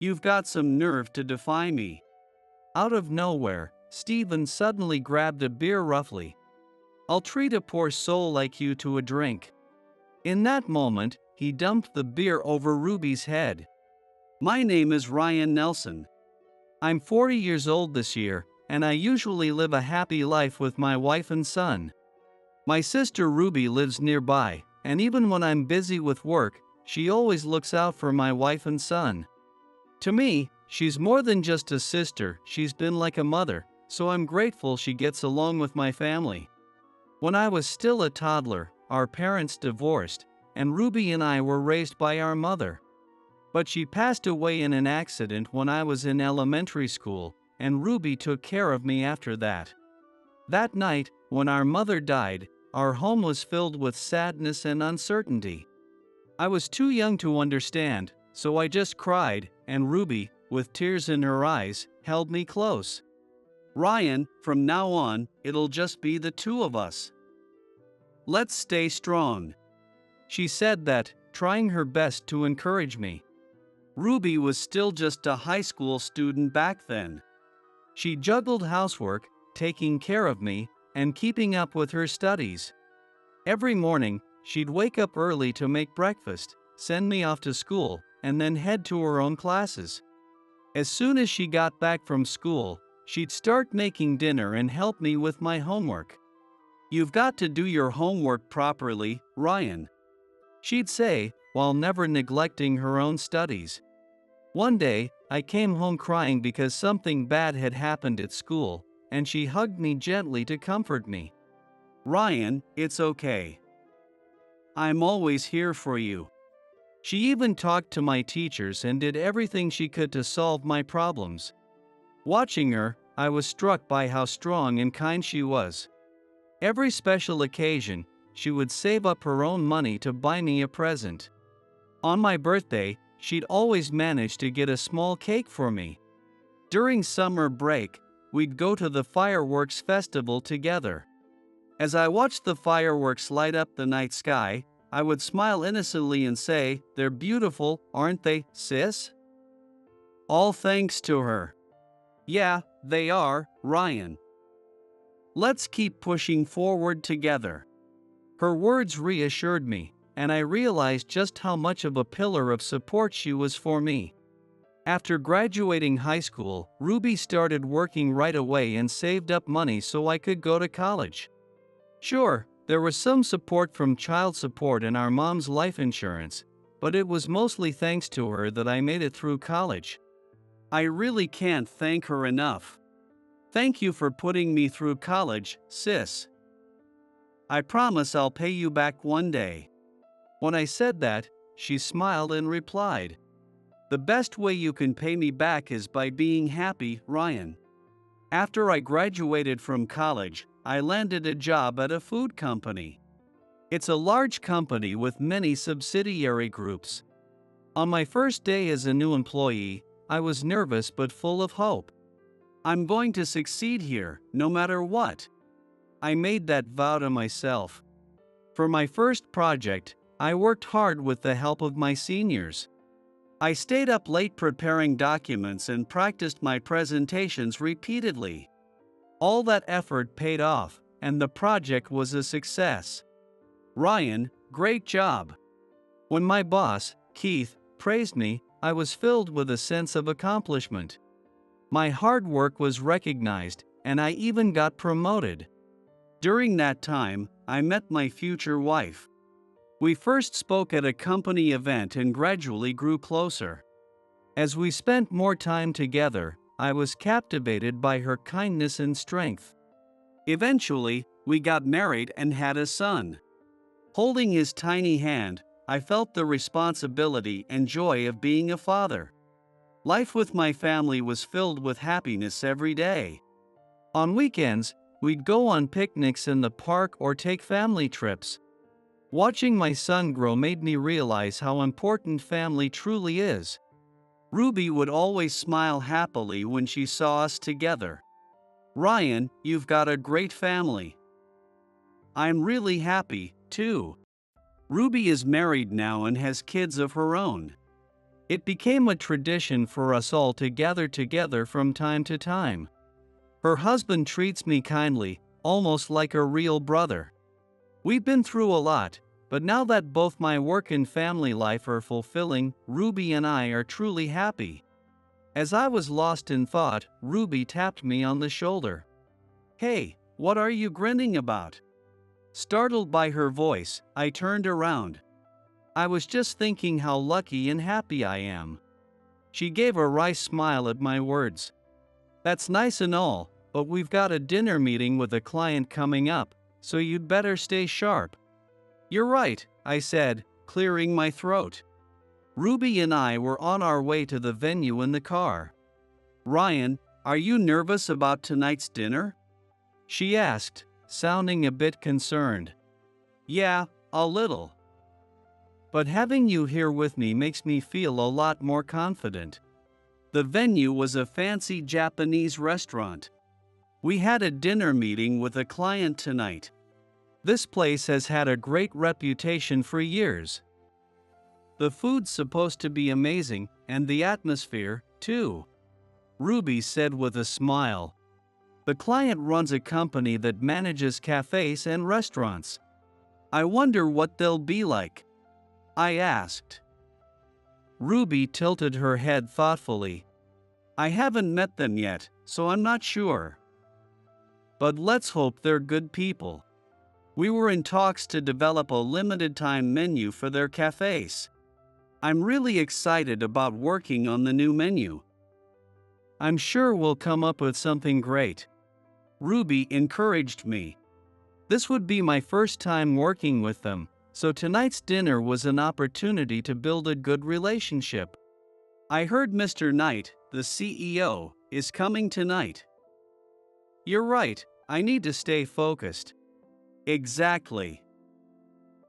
You've got some nerve to defy me. Out of nowhere, Stephen suddenly grabbed a beer roughly. I'll treat a poor soul like you to a drink. In that moment, he dumped the beer over Ruby's head. My name is Ryan Nelson. I'm 40 years old this year, and I usually live a happy life with my wife and son. My sister Ruby lives nearby, and even when I'm busy with work, she always looks out for my wife and son. To me, she's more than just a sister, she's been like a mother, so I'm grateful she gets along with my family. When I was still a toddler, our parents divorced, and Ruby and I were raised by our mother. But she passed away in an accident when I was in elementary school, and Ruby took care of me after that. That night, when our mother died, our home was filled with sadness and uncertainty. I was too young to understand, so I just cried, and Ruby, with tears in her eyes, held me close. Ryan, from now on, it'll just be the two of us. Let's stay strong. She said that, trying her best to encourage me. Ruby was still just a high school student back then. She juggled housework, taking care of me, and keeping up with her studies. Every morning, she'd wake up early to make breakfast, send me off to school, and then head to her own classes. As soon as she got back from school, she'd start making dinner and help me with my homework. You've got to do your homework properly, Ryan, she'd say, while never neglecting her own studies. One day, I came home crying because something bad had happened at school, and she hugged me gently to comfort me. Ryan, it's okay. I'm always here for you. She even talked to my teachers and did everything she could to solve my problems. Watching her, I was struck by how strong and kind she was. Every special occasion, she would save up her own money to buy me a present. On my birthday, she'd always manage to get a small cake for me. During summer break, we'd go to the fireworks festival together. As I watched the fireworks light up the night sky, I would smile innocently and say, "They're beautiful, aren't they, sis?" All thanks to her. Yeah, they are, Ryan. Let's keep pushing forward together. Her words reassured me, and I realized just how much of a pillar of support she was for me. After graduating high school, Ruby started working right away and saved up money so I could go to college. Sure, there was some support from child support and our mom's life insurance, but it was mostly thanks to her that I made it through college. I really can't thank her enough. Thank you for putting me through college, sis. I promise I'll pay you back one day. When I said that, she smiled and replied, "The best way you can pay me back is by being happy, Ryan." After I graduated from college, I landed a job at a food company. It's a large company with many subsidiary groups. On my first day as a new employee, I was nervous but full of hope. I'm going to succeed here, no matter what. I made that vow to myself. For my first project, I worked hard with the help of my seniors. I stayed up late preparing documents and practiced my presentations repeatedly. All that effort paid off, and the project was a success. Ryan, great job. When my boss, Keith, praised me, I was filled with a sense of accomplishment. My hard work was recognized, and I even got promoted. During that time, I met my future wife. We first spoke at a company event and gradually grew closer. As we spent more time together, I was captivated by her kindness and strength. Eventually, we got married and had a son. Holding his tiny hand, I felt the responsibility and joy of being a father. Life with my family was filled with happiness every day. On weekends, we'd go on picnics in the park or take family trips. Watching my son grow made me realize how important family truly is. Ruby would always smile happily when she saw us together. "Ryan, you've got a great family." I'm really happy, too. Ruby is married now and has kids of her own. It became a tradition for us all to gather together from time to time. Her husband treats me kindly, almost like a real brother. We've been through a lot, but now that both my work and family life are fulfilling, Ruby and I are truly happy. As I was lost in thought, Ruby tapped me on the shoulder. "Hey, what are you grinning about?" Startled by her voice, I turned around. "I was just thinking how lucky and happy I am." She gave a wry smile at my words. "That's nice and all, but we've got a dinner meeting with a client coming up, so you'd better stay sharp." "You're right," I said, clearing my throat. Ruby and I were on our way to the venue in the car. "Ryan, are you nervous about tonight's dinner?" she asked, sounding a bit concerned. "Yeah, a little. But having you here with me makes me feel a lot more confident." The venue was a fancy Japanese restaurant. We had a dinner meeting with a client tonight. This place has had a great reputation for years. The food's supposed to be amazing, and the atmosphere, too, Ruby said with a smile. The client runs a company that manages cafes and restaurants. "I wonder what they'll be like?" I asked. Ruby tilted her head thoughtfully. "I haven't met them yet, so I'm not sure. But let's hope they're good people." We were in talks to develop a limited-time menu for their cafes. I'm really excited about working on the new menu. "I'm sure we'll come up with something great," Ruby encouraged me. This would be my first time working with them, so tonight's dinner was an opportunity to build a good relationship. "I heard Mr. Knight, the CEO, is coming tonight." "You're right, I need to stay focused." "Exactly.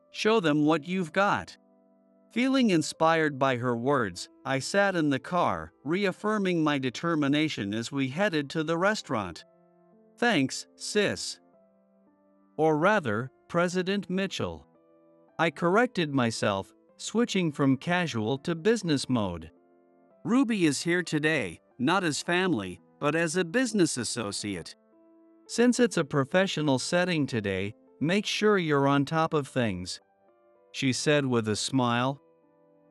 Show them what you've got." Feeling inspired by her words, I sat in the car, reaffirming my determination as we headed to the restaurant. "Thanks, sis." Or rather, President Mitchell. I corrected myself, switching from casual to business mode. Ruby is here today, not as family, but as a business associate. Since it's a professional setting today, make sure you're on top of things, she said with a smile.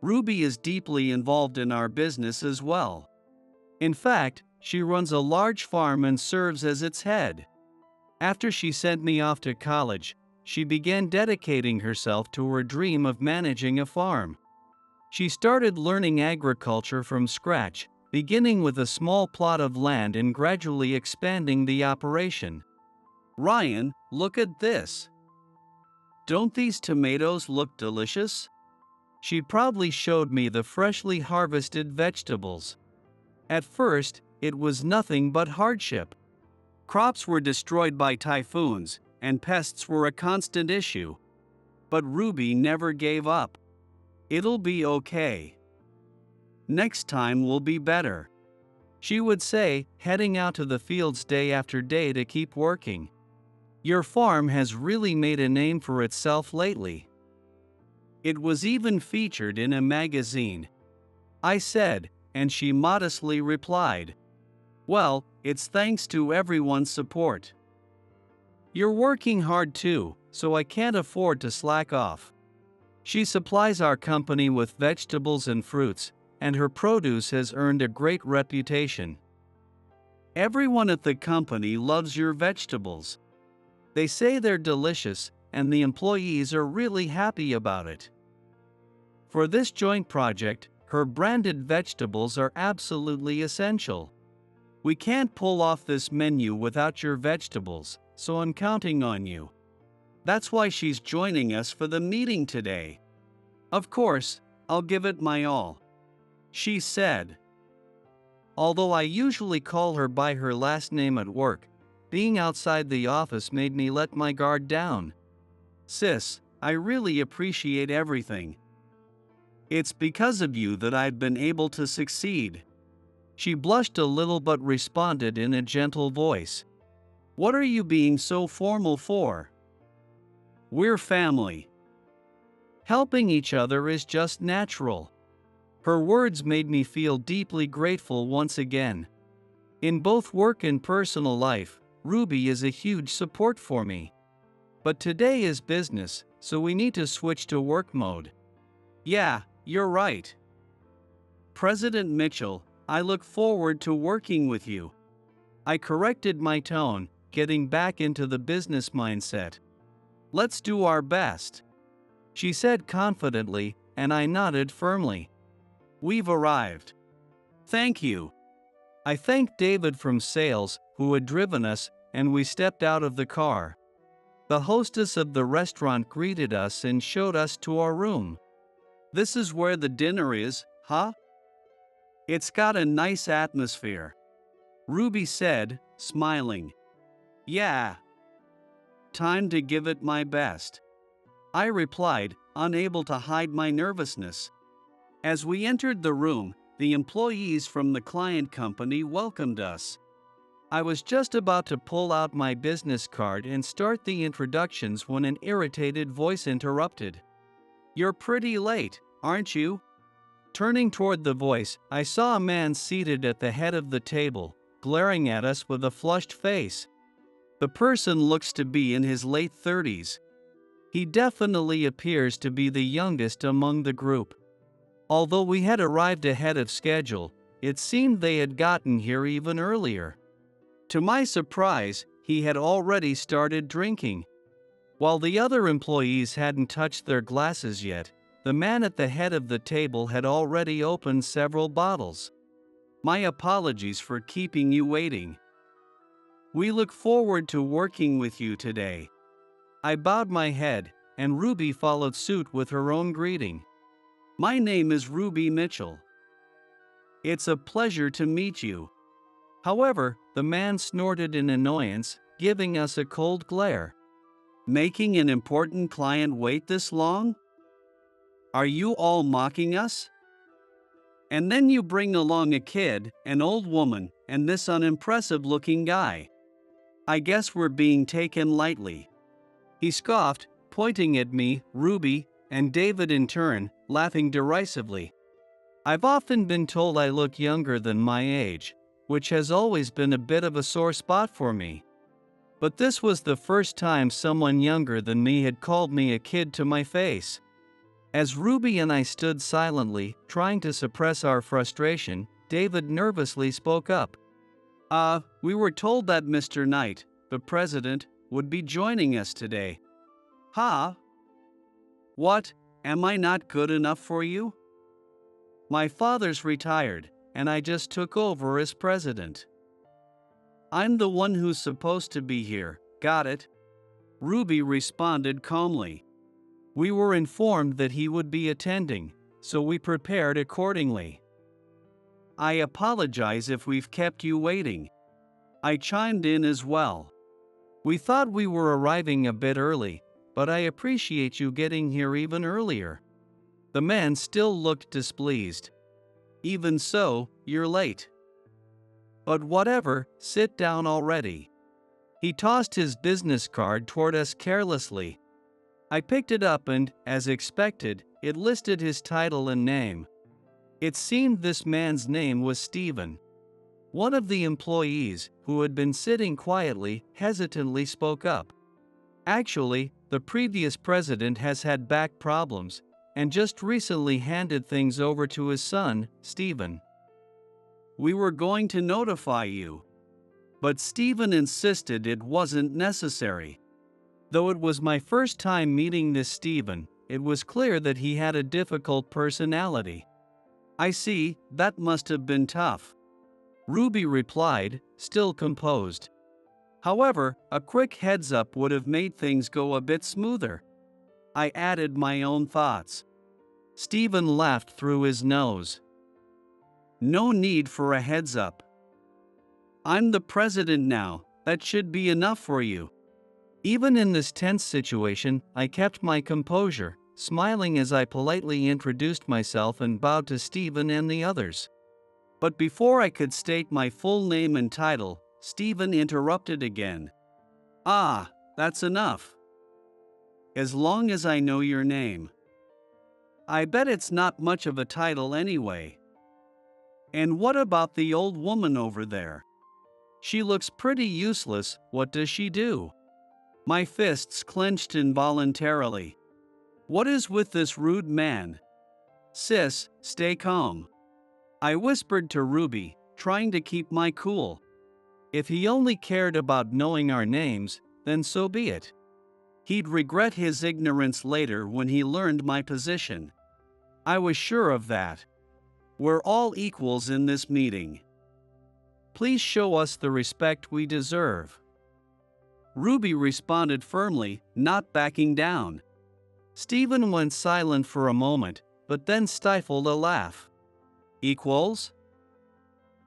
Ruby is deeply involved in our business as well. In fact, she runs a large farm and serves as its head. After she sent me off to college, she began dedicating herself to her dream of managing a farm. She started learning agriculture from scratch, beginning with a small plot of land and gradually expanding the operation. "Ryan, look at this. Don't these tomatoes look delicious?" She proudly showed me the freshly harvested vegetables. At first, it was nothing but hardship. Crops were destroyed by typhoons, and pests were a constant issue. But Ruby never gave up. "It'll be okay. Next time will be better," she would say, heading out to the fields day after day to keep working. "Your farm has really made a name for itself lately." It was even featured in a magazine, I said, and she modestly replied, "Well, it's thanks to everyone's support. You're working hard too, so I can't afford to slack off." She supplies our company with vegetables and fruits, and her produce has earned a great reputation. "Everyone at the company loves your vegetables. They say they're delicious, and the employees are really happy about it." For this joint project, her branded vegetables are absolutely essential. "We can't pull off this menu without your vegetables, so I'm counting on you." That's why she's joining us for the meeting today. "Of course, I'll give it my all," she said. Although I usually call her by her last name at work, being outside the office made me let my guard down. "Sis, I really appreciate everything. It's because of you that I've been able to succeed." She blushed a little but responded in a gentle voice. "What are you being so formal for? We're family. Helping each other is just natural." Her words made me feel deeply grateful once again. In both work and personal life, Ruby is a huge support for me. But today is business, so we need to switch to work mode. Yeah, you're right. President Mitchell, I look forward to working with you. I corrected my tone, getting back into the business mindset. Let's do our best, she said confidently, and I nodded firmly. We've arrived. Thank you. I thanked David from sales, who had driven us, and we stepped out of the car. The hostess of the restaurant greeted us and showed us to our room. This is where the dinner is, huh? It's got a nice atmosphere, Ruby said, smiling. Yeah. Time to give it my best, I replied, unable to hide my nervousness. As we entered the room, the employees from the client company welcomed us. I was just about to pull out my business card and start the introductions when an irritated voice interrupted. You're pretty late, aren't you? Turning toward the voice, I saw a man seated at the head of the table, glaring at us with a flushed face. The person looks to be in his late 30s. He definitely appears to be the youngest among the group. Although we had arrived ahead of schedule, it seemed they had gotten here even earlier. To my surprise, he had already started drinking. While the other employees hadn't touched their glasses yet, the man at the head of the table had already opened several bottles. My apologies for keeping you waiting. We look forward to working with you today. I bowed my head, and Ruby followed suit with her own greeting. My name is Ruby Mitchell. It's a pleasure to meet you. However, the man snorted in annoyance, giving us a cold glare. Making an important client wait this long? Are you all mocking us? And then you bring along a kid, an old woman, and this unimpressive-looking guy. I guess we're being taken lightly. He scoffed, pointing at me, Ruby, and David in turn, laughing derisively. I've often been told I look younger than my age, which has always been a bit of a sore spot for me. But this was the first time someone younger than me had called me a kid to my face. As Ruby and I stood silently, trying to suppress our frustration, David nervously spoke up. We were told that Mr. Knight, the president, would be joining us today. Huh? What, am I not good enough for you? My father's retired, and I just took over as president. I'm the one who's supposed to be here, got it? Ruby responded calmly. We were informed that he would be attending, so we prepared accordingly. I apologize if we've kept you waiting, I chimed in as well. We thought we were arriving a bit early, but I appreciate you getting here even earlier. The man still looked displeased. Even so, you're late. But whatever, sit down already. He tossed his business card toward us carelessly. I picked it up and, as expected, it listed his title and name. It seemed this man's name was Stephen. One of the employees, who had been sitting quietly, hesitantly spoke up. Actually, the previous president has had back problems, and just recently handed things over to his son, Stephen. We were going to notify you, but Stephen insisted it wasn't necessary. Though it was my first time meeting this Stephen, it was clear that he had a difficult personality. I see, that must have been tough, Ruby replied, still composed. However, a quick heads up would have made things go a bit smoother. I added my own thoughts. Stephen laughed through his nose. No need for a heads up. I'm the president now, that should be enough for you. Even in this tense situation, I kept my composure, smiling as I politely introduced myself and bowed to Stephen and the others. But before I could state my full name and title, Stephen interrupted again. That's enough. As long as I know your name. I bet it's not much of a title anyway. And what about the old woman over there? She looks pretty useless, what does she do? My fists clenched involuntarily. What is with this rude man? Sis, stay calm. I whispered to Ruby, trying to keep my cool. If he only cared about knowing our names, then so be it. He'd regret his ignorance later when he learned my position. I was sure of that. We're all equals in this meeting. Please show us the respect we deserve. Ruby responded firmly, not backing down. Stephen went silent for a moment, but then stifled a laugh. Equals?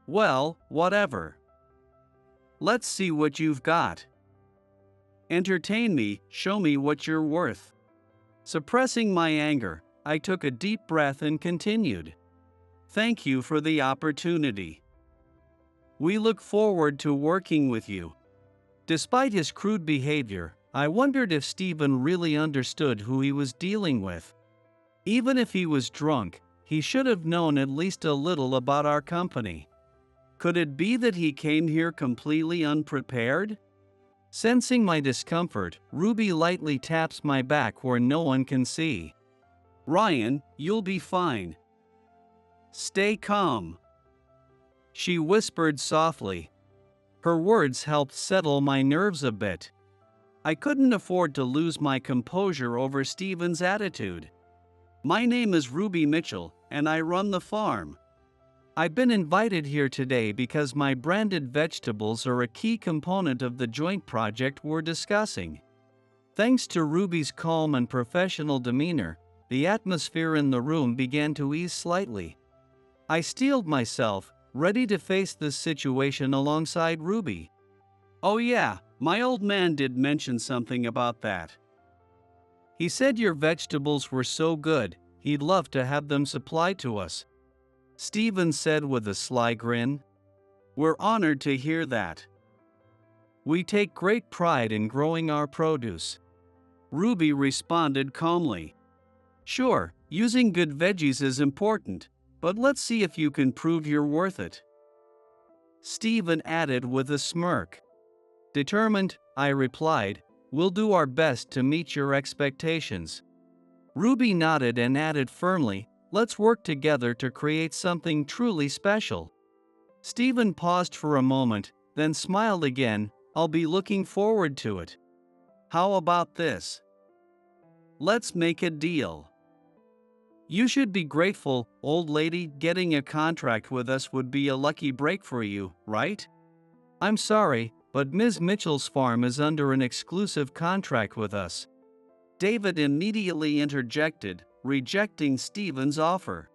Well, whatever. Let's see what you've got. Entertain me, show me what you're worth. Suppressing my anger, I took a deep breath and continued. Thank you for the opportunity. We look forward to working with you. Despite his crude behavior, I wondered if Stephen really understood who he was dealing with. Even if he was drunk, he should have known at least a little about our company. Could it be that he came here completely unprepared? Sensing my discomfort, Ruby lightly taps my back where no one can see. Ryan, you'll be fine. Stay calm. She whispered softly. Her words helped settle my nerves a bit. I couldn't afford to lose my composure over Stephen's attitude. My name is Ruby Mitchell, and I run the farm. I've been invited here today because my branded vegetables are a key component of the joint project we're discussing. Thanks to Ruby's calm and professional demeanor, the atmosphere in the room began to ease slightly. I steeled myself, ready to face this situation alongside Ruby. Oh yeah, my old man did mention something about that. He said your vegetables were so good, he'd love to have them supplied to us. Stephen said with a sly grin. We're honored to hear that. We take great pride in growing our produce. Ruby responded calmly. Sure, using good veggies is important, but let's see if you can prove you're worth it. Stephen added with a smirk. Determined, I replied, we'll do our best to meet your expectations. Ruby nodded and added firmly, let's work together to create something truly special. Stephen paused for a moment, then smiled again, I'll be looking forward to it. How about this? Let's make a deal. You should be grateful, old lady, getting a contract with us would be a lucky break for you, right? I'm sorry, but Ms. Mitchell's farm is under an exclusive contract with us. David immediately interjected, rejecting Stephen's offer.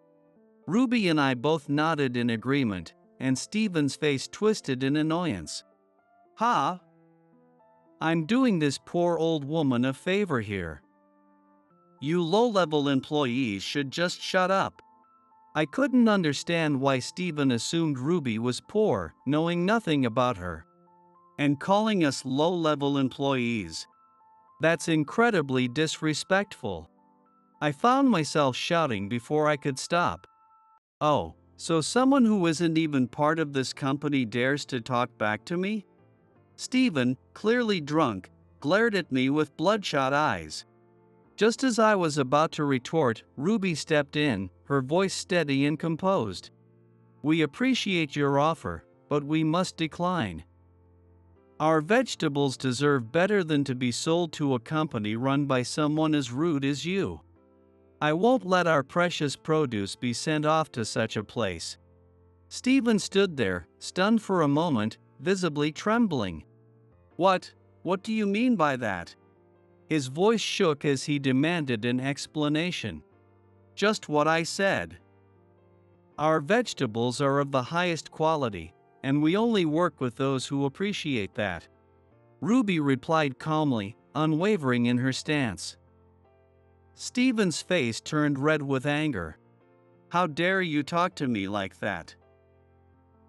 Ruby and I both nodded in agreement, and Stephen's face twisted in annoyance. Ha! I'm doing this poor old woman a favor here. You low-level employees should just shut up. I couldn't understand why Stephen assumed Ruby was poor, knowing nothing about her. And calling us low-level employees. That's incredibly disrespectful. I found myself shouting before I could stop. Oh, so someone who isn't even part of this company dares to talk back to me? Stephen, clearly drunk, glared at me with bloodshot eyes. Just as I was about to retort, Ruby stepped in, her voice steady and composed. We appreciate your offer, but we must decline. Our vegetables deserve better than to be sold to a company run by someone as rude as you. I won't let our precious produce be sent off to such a place. Stephen stood there, stunned for a moment, visibly trembling. What do you mean by that? His voice shook as he demanded an explanation. Just what I said. Our vegetables are of the highest quality, and we only work with those who appreciate that. Ruby replied calmly, unwavering in her stance. Stephen's face turned red with anger. How dare you talk to me like that?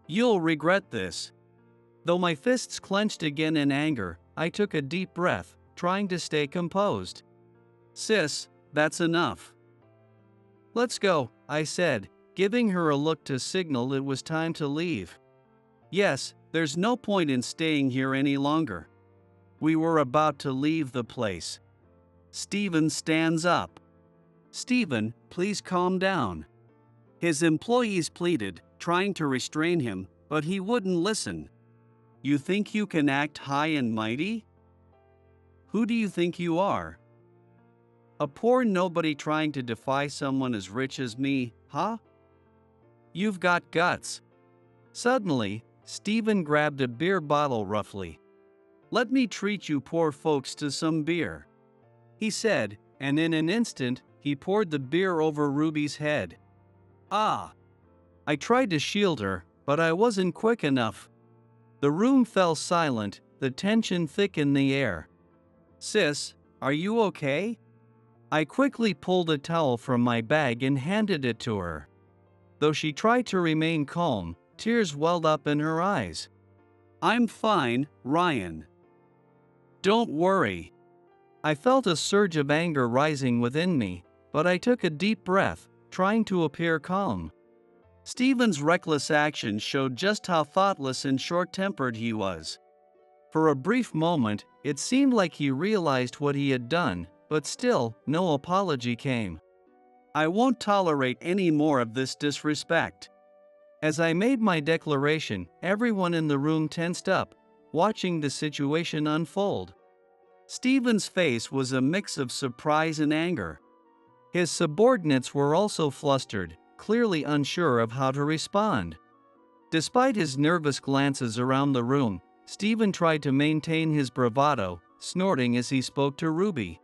You'll regret this. Though my fists clenched again in anger, I took a deep breath, trying to stay composed. Sis, that's enough. Let's go, I said, giving her a look to signal it was time to leave. Yes, there's no point in staying here any longer. We were about to leave the place. Stephen stands up. Stephen, please calm down. His employees pleaded, trying to restrain him, but he wouldn't listen. You think you can act high and mighty? Who do you think you are? A poor nobody trying to defy someone as rich as me, huh? You've got guts. Suddenly, Stephen grabbed a beer bottle roughly. Let me treat you poor folks to some beer, he said, and in an instant, he poured the beer over Ruby's head. Ah! I tried to shield her, but I wasn't quick enough. The room fell silent, the tension thick in the air. Sis, are you okay? I quickly pulled a towel from my bag and handed it to her. Though she tried to remain calm, tears welled up in her eyes. I'm fine, Ryan. Don't worry. I felt a surge of anger rising within me, but I took a deep breath, trying to appear calm. Stephen's reckless actions showed just how thoughtless and short-tempered he was. For a brief moment, it seemed like he realized what he had done, but still, no apology came. I won't tolerate any more of this disrespect. As I made my declaration, everyone in the room tensed up, watching the situation unfold. Stephen's face was a mix of surprise and anger. His subordinates were also flustered, clearly unsure of how to respond. Despite his nervous glances around the room, Stephen tried to maintain his bravado, snorting as he spoke to Ruby.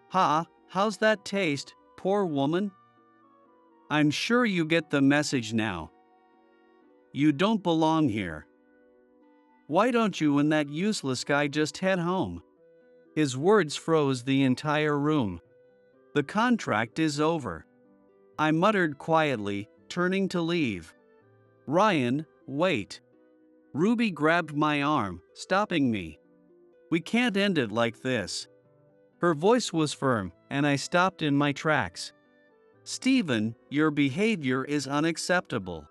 How's that taste, poor woman? I'm sure you get the message now. You don't belong here. Why don't you and that useless guy just head home? His words froze the entire room. The contract is over. I muttered quietly, turning to leave. Ryan, wait. Ruby grabbed my arm, stopping me. We can't end it like this. Her voice was firm, and I stopped in my tracks. Stephen, your behavior is unacceptable,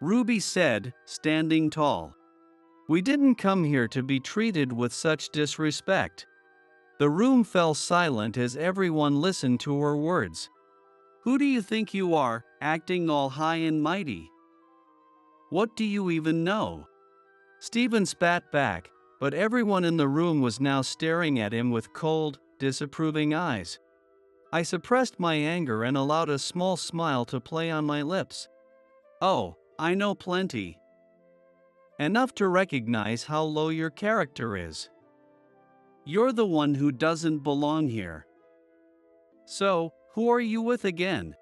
Ruby said, standing tall. We didn't come here to be treated with such disrespect. The room fell silent as everyone listened to her words. Who do you think you are, acting all high and mighty? What do you even know? Stephen spat back, but everyone in the room was now staring at him with cold, disapproving eyes. I suppressed my anger and allowed a small smile to play on my lips. Oh, I know plenty. Enough to recognize how low your character is. You're the one who doesn't belong here. So, who are you with again?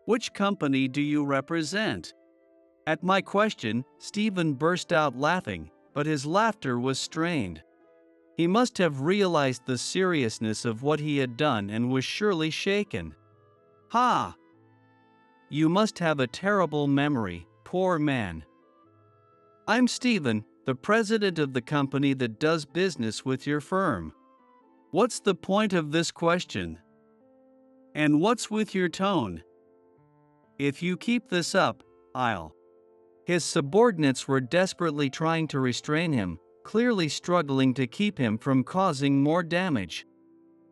Which company do you represent? At my question, Stephen burst out laughing, but his laughter was strained. He must have realized the seriousness of what he had done and was surely shaken. Ha! You must have a terrible memory, poor man. I'm Stephen, the president of the company that does business with your firm. What's the point of this question? And what's with your tone? If you keep this up, I'll. His subordinates were desperately trying to restrain him, clearly struggling to keep him from causing more damage.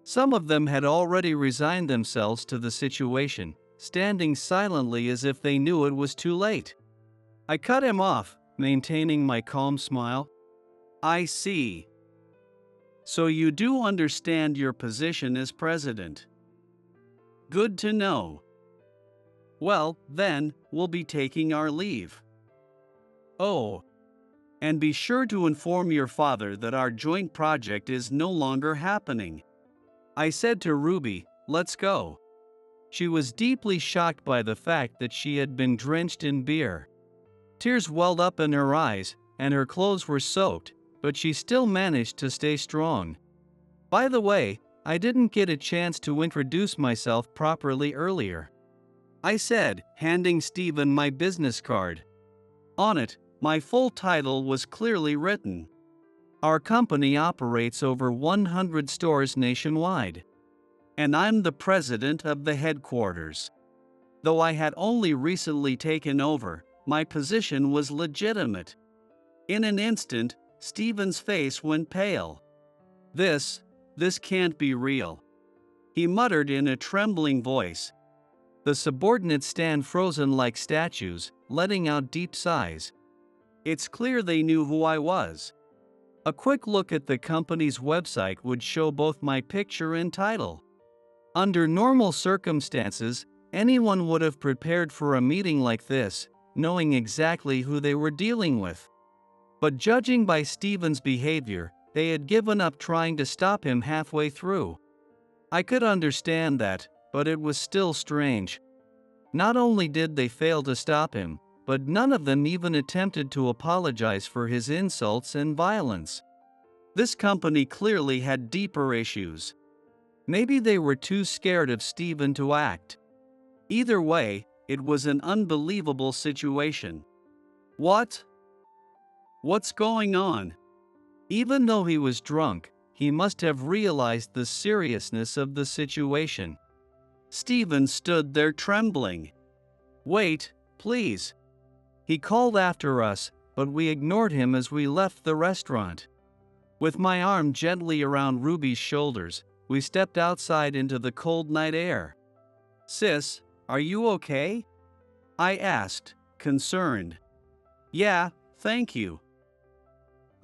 Some of them had already resigned themselves to the situation, standing silently as if they knew it was too late. I cut him off, maintaining my calm smile. I see. So you do understand your position as president. Good to know. Well, then, we'll be taking our leave. Oh. And be sure to inform your father that our joint project is no longer happening. I said to Ruby, let's go. She was deeply shocked by the fact that she had been drenched in beer. Tears welled up in her eyes, and her clothes were soaked, but she still managed to stay strong. By the way, I didn't get a chance to introduce myself properly earlier. I said, handing Stephen my business card. On it, my full title was clearly written. Our company operates over 100 stores nationwide. And I'm the president of the headquarters. Though I had only recently taken over, my position was legitimate. In an instant, Stephen's face went pale. This can't be real," he muttered in a trembling voice. The subordinates stand frozen like statues, letting out deep sighs. It's clear they knew who I was. A quick look at the company's website would show both my picture and title. Under normal circumstances, anyone would have prepared for a meeting like this, knowing exactly who they were dealing with. But judging by Stephen's behavior, they had given up trying to stop him halfway through. I could understand that, but it was still strange. Not only did they fail to stop him, but none of them even attempted to apologize for his insults and violence. This company clearly had deeper issues. Maybe they were too scared of Stephen to act. Either way, it was an unbelievable situation. What's going on? Even though he was drunk, he must have realized the seriousness of the situation. Stephen stood there trembling. "Wait, please." He called after us, but we ignored him as we left the restaurant. With my arm gently around Ruby's shoulders, we stepped outside into the cold night air. "Sis, are you okay?" I asked, concerned. "Yeah, thank you."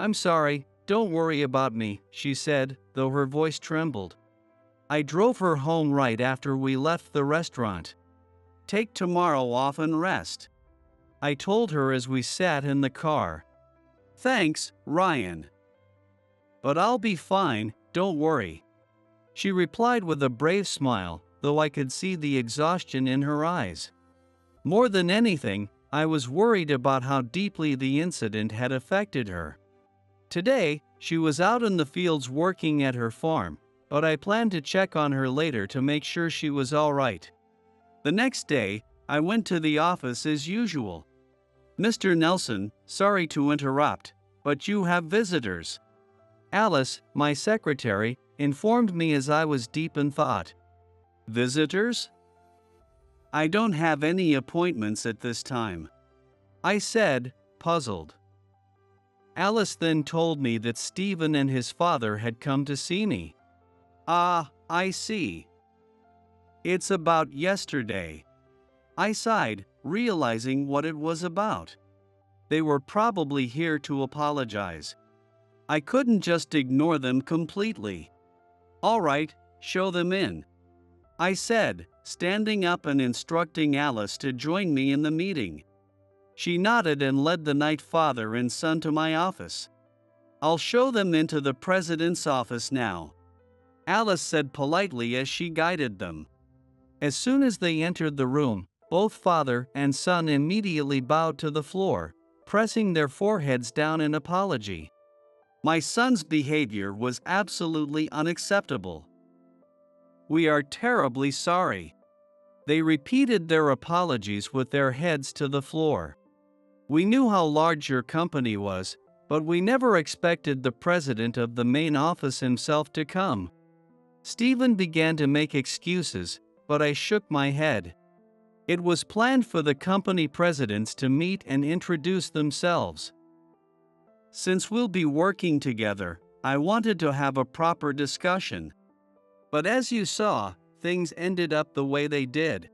"I'm sorry, don't worry about me," she said, though her voice trembled. I drove her home right after we left the restaurant. "Take tomorrow off and rest," I told her as we sat in the car. "Thanks, Ryan. But I'll be fine, don't worry," she replied with a brave smile, though I could see the exhaustion in her eyes. More than anything, I was worried about how deeply the incident had affected her. Today, she was out in the fields working at her farm, but I planned to check on her later to make sure she was all right. The next day, I went to the office as usual. "Mr. Nelson, sorry to interrupt, but you have visitors," Alice, my secretary, informed me as I was deep in thought. "Visitors? I don't have any appointments at this time," I said, puzzled. Alice then told me that Stephen and his father had come to see me. "Ah, I see. It's about yesterday." I sighed, realizing what it was about. They were probably here to apologize. I couldn't just ignore them completely. "All right, show them in," I said, standing up and instructing Alice to join me in the meeting. She nodded and led the night father and son to my office. "I'll show them into the president's office now," Alice said politely as she guided them. As soon as they entered the room, both father and son immediately bowed to the floor, pressing their foreheads down in apology. My son's behavior was absolutely unacceptable. "We are terribly sorry." They repeated their apologies with their heads to the floor. "We knew how large your company was, but we never expected the president of the main office himself to come." Stephen began to make excuses, but I shook my head. It was planned for the company presidents to meet and introduce themselves. Since we'll be working together, I wanted to have a proper discussion. But as you saw, things ended up the way they did.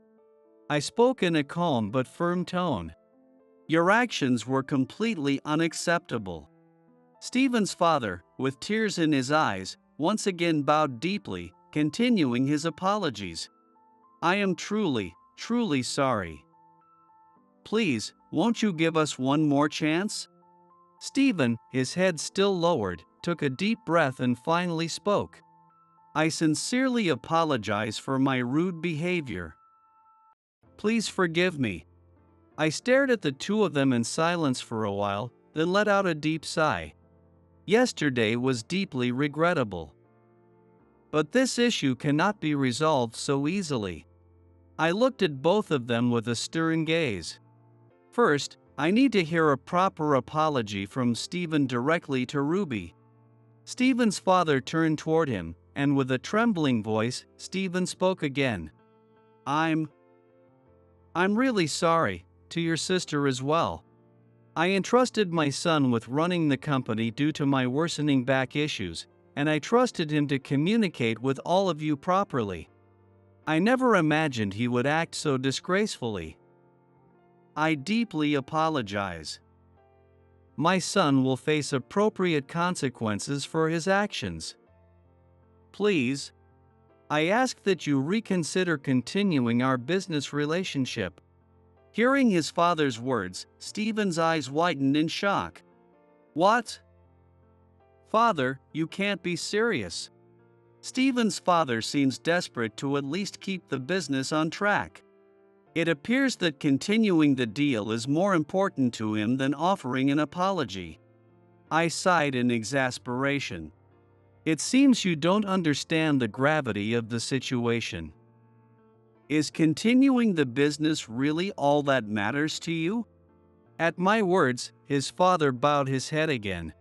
I spoke in a calm but firm tone. "Your actions were completely unacceptable." Stephen's father, with tears in his eyes, once again bowed deeply, continuing his apologies. "I am truly sorry. Please, won't you give us one more chance?" Stephen, his head still lowered, took a deep breath and finally spoke. "I sincerely apologize for my rude behavior. Please forgive me." I stared at the two of them in silence for a while, then let out a deep sigh. Yesterday was deeply regrettable. But this issue cannot be resolved so easily. I looked at both of them with a stern gaze. First, I need to hear a proper apology from Stephen directly to Ruby. Stephen's father turned toward him, and with a trembling voice, Stephen spoke again. I'm really sorry, to your sister as well. I entrusted my son with running the company due to my worsening back issues, and I trusted him to communicate with all of you properly. I never imagined he would act so disgracefully. I deeply apologize. My son will face appropriate consequences for his actions. Please, I ask that you reconsider continuing our business relationship. Hearing his father's words, Stephen's eyes widened in shock. What? Father, you can't be serious. Stephen's father seems desperate to at least keep the business on track. It appears that continuing the deal is more important to him than offering an apology. I sighed in exasperation. It seems you don't understand the gravity of the situation. Is continuing the business really all that matters to you? At my words, his father bowed his head again.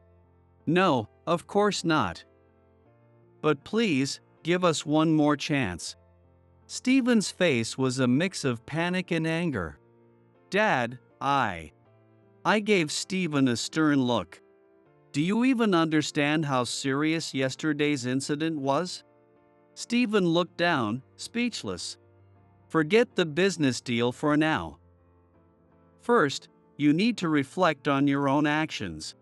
No, of course not. But please, give us one more chance. Stephen's face was a mix of panic and anger. Dad, I gave Stephen a stern look. Do you even understand how serious yesterday's incident was? Stephen looked down, speechless. Forget the business deal for now. First, you need to reflect on your own actions.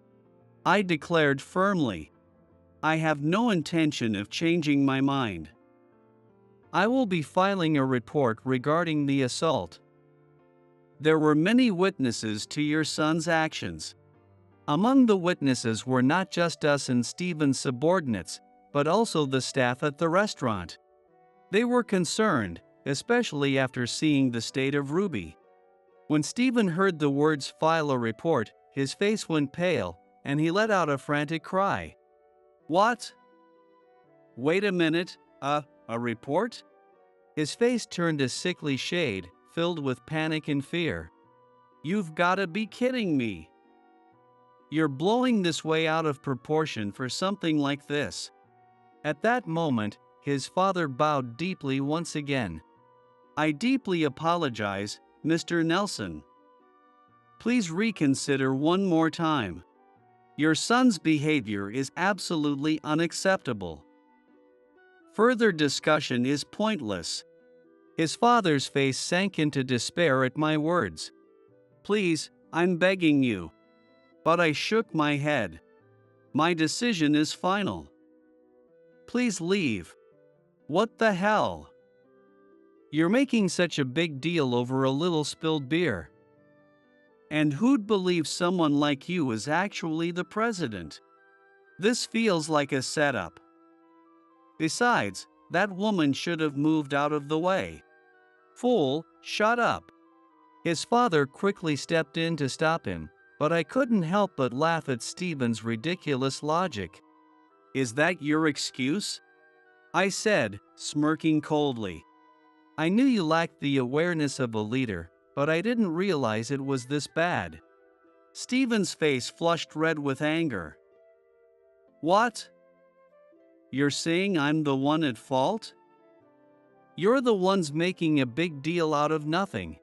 I declared firmly. I have no intention of changing my mind. I will be filing a report regarding the assault. There were many witnesses to your son's actions. Among the witnesses were not just us and Stephen's subordinates, but also the staff at the restaurant. They were concerned, especially after seeing the state of Ruby. When Stephen heard the words "file a report," his face went pale, and he let out a frantic cry. What? Wait a minute, a report? His face turned a sickly shade, filled with panic and fear. You've gotta be kidding me. You're blowing this way out of proportion for something like this. At that moment, his father bowed deeply once again. I deeply apologize, Mr. Nelson. Please reconsider one more time. Your son's behavior is absolutely unacceptable. Further discussion is pointless. His father's face sank into despair at my words. Please, I'm begging you. But I shook my head. My decision is final. Please leave. What the hell? You're making such a big deal over a little spilled beer. And who'd believe someone like you is actually the president? This feels like a setup. Besides, that woman should have moved out of the way. Fool, shut up. His father quickly stepped in to stop him, but I couldn't help but laugh at Stephen's ridiculous logic. Is that your excuse? I said, smirking coldly. I knew you lacked the awareness of a leader, but I didn't realize it was this bad. Stephen's face flushed red with anger. What? You're saying I'm the one at fault? You're the ones making a big deal out of nothing.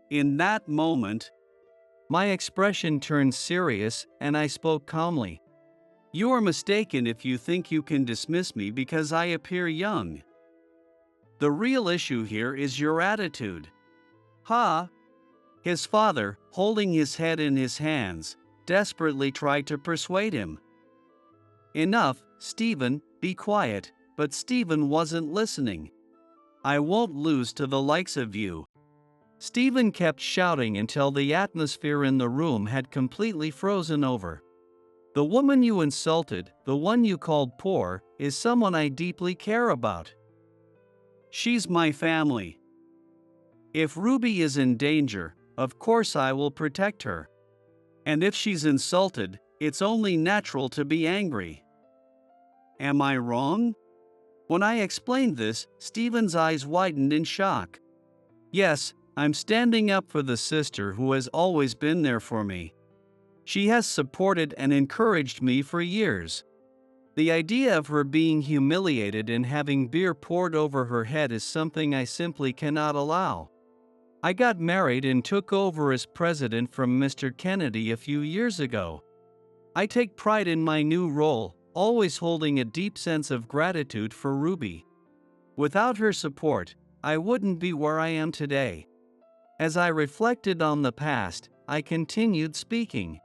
In that moment, my expression turned serious and I spoke calmly. You are mistaken if you think you can dismiss me because I appear young. The real issue here is your attitude. Ha! His father, holding his head in his hands, desperately tried to persuade him. Enough, Stephen, be quiet, but Stephen wasn't listening. I won't lose to the likes of you. Stephen kept shouting until the atmosphere in the room had completely frozen over. The woman you insulted, the one you called poor, is someone I deeply care about. She's my family. If Ruby is in danger, of course I will protect her. And if she's insulted, it's only natural to be angry. Am I wrong? When I explained this, Stephen's eyes widened in shock. Yes, I'm standing up for the sister who has always been there for me. She has supported and encouraged me for years. The idea of her being humiliated and having beer poured over her head is something I simply cannot allow. I got married and took over as president from Mr. Kennedy a few years ago. I take pride in my new role, always holding a deep sense of gratitude for Ruby. Without her support, I wouldn't be where I am today. As I reflected on the past, I continued speaking.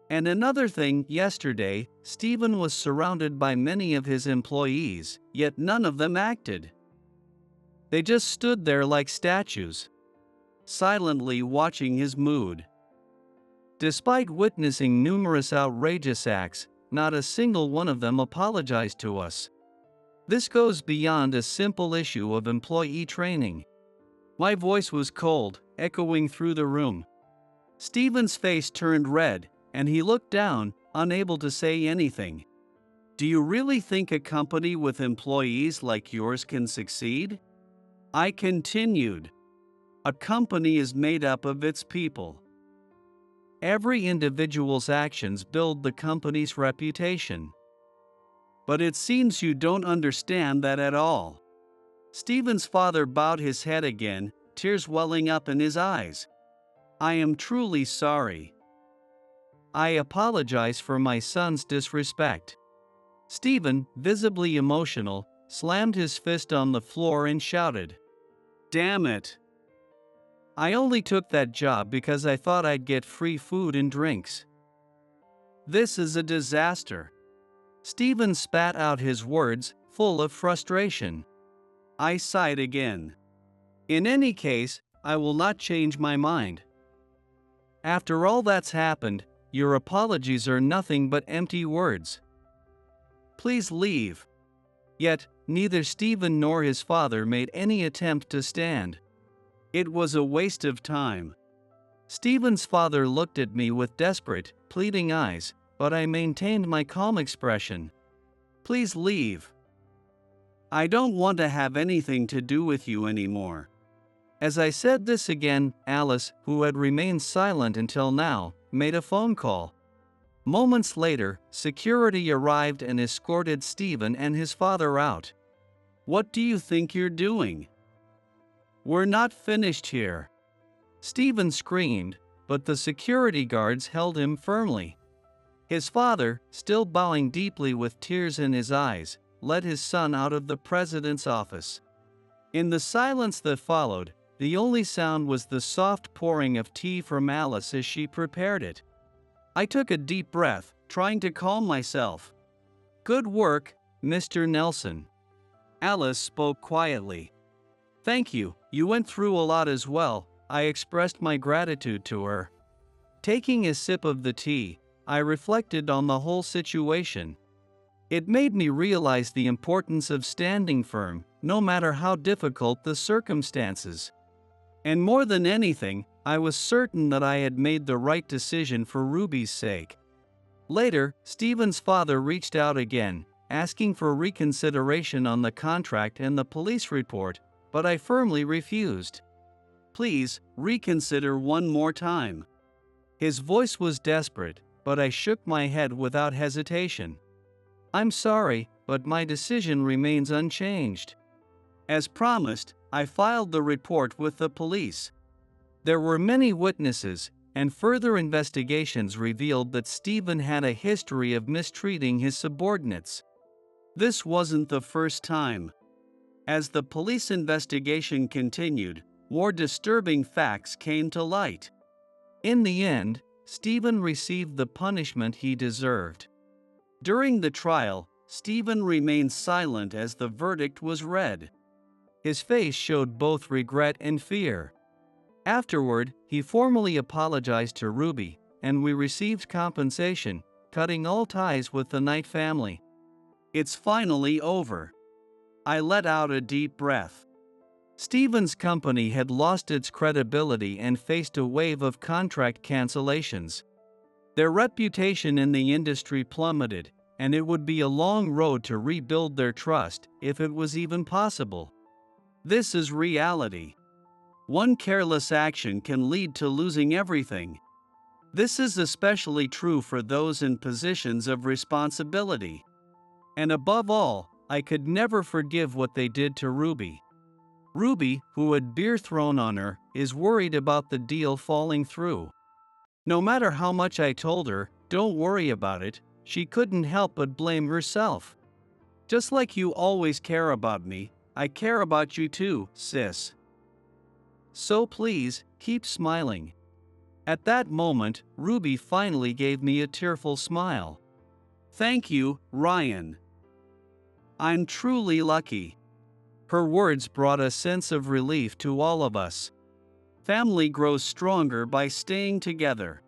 And another thing, yesterday, Stephen was surrounded by many of his employees, yet none of them acted. They just stood there like statues, silently watching his mood. Despite witnessing numerous outrageous acts, not a single one of them apologized to us. This goes beyond a simple issue of employee training. My voice was cold, echoing through the room. Stephen's face turned red, and he looked down, unable to say anything. Do you really think a company with employees like yours can succeed? I continued. A company is made up of its people. Every individual's actions build the company's reputation. But it seems you don't understand that at all. Stephen's father bowed his head again, tears welling up in his eyes. I am truly sorry. I apologize for my son's disrespect. Stephen, visibly emotional, slammed his fist on the floor and shouted, "Damn it! I only took that job because I thought I'd get free food and drinks. This is a disaster." Stephen spat out his words, full of frustration. I sighed again. In any case, I will not change my mind. After all that's happened, your apologies are nothing but empty words. Please leave. Yet, neither Stephen nor his father made any attempt to stand. It was a waste of time. Stephen's father looked at me with desperate, pleading eyes, but I maintained my calm expression. Please leave. I don't want to have anything to do with you anymore. As I said this again, Alice, who had remained silent until now, made a phone call. Moments later, security arrived and escorted Stephen and his father out. What do you think you're doing? We're not finished here. Stephen screamed, but the security guards held him firmly. His father, still bowing deeply with tears in his eyes, led his son out of the president's office. In the silence that followed, the only sound was the soft pouring of tea from Alice as she prepared it. I took a deep breath, trying to calm myself. Good work, Mr. Nelson. Alice spoke quietly. Thank you, you went through a lot as well. I expressed my gratitude to her. Taking a sip of the tea, I reflected on the whole situation. It made me realize the importance of standing firm, no matter how difficult the circumstances. And more than anything, I was certain that I had made the right decision for Ruby's sake. Later, Stephen's father reached out again, asking for reconsideration on the contract and the police report, but I firmly refused. Please, reconsider one more time. His voice was desperate, but I shook my head without hesitation. I'm sorry, but my decision remains unchanged. As promised, I filed the report with the police. There were many witnesses, and further investigations revealed that Stephen had a history of mistreating his subordinates. This wasn't the first time. As the police investigation continued, more disturbing facts came to light. In the end, Stephen received the punishment he deserved. During the trial, Stephen remained silent as the verdict was read. His face showed both regret and fear. Afterward, he formally apologized to Ruby, and we received compensation, cutting all ties with the Knight family. It's finally over. I let out a deep breath. Stephen's company had lost its credibility and faced a wave of contract cancellations. Their reputation in the industry plummeted, and it would be a long road to rebuild their trust, if it was even possible. This is reality. One careless action can lead to losing everything. This is especially true for those in positions of responsibility. And above all, I could never forgive what they did to Ruby. Ruby, who had beer thrown on her, is worried about the deal falling through. No matter how much I told her, don't worry about it, she couldn't help but blame herself. Just like you always care about me, I care about you too, sis. So please, keep smiling. At that moment, Ruby finally gave me a tearful smile. Thank you, Ryan. I'm truly lucky. Her words brought a sense of relief to all of us. Family grows stronger by staying together.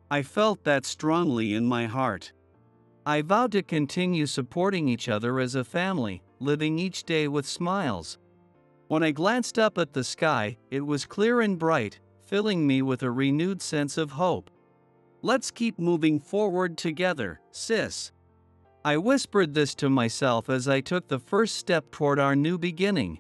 I felt that strongly in my heart. I vowed to continue supporting each other as a family, living each day with smiles. When I glanced up at the sky, it was clear and bright, filling me with a renewed sense of hope. Let's keep moving forward together, sis. I whispered this to myself as I took the first step toward our new beginning.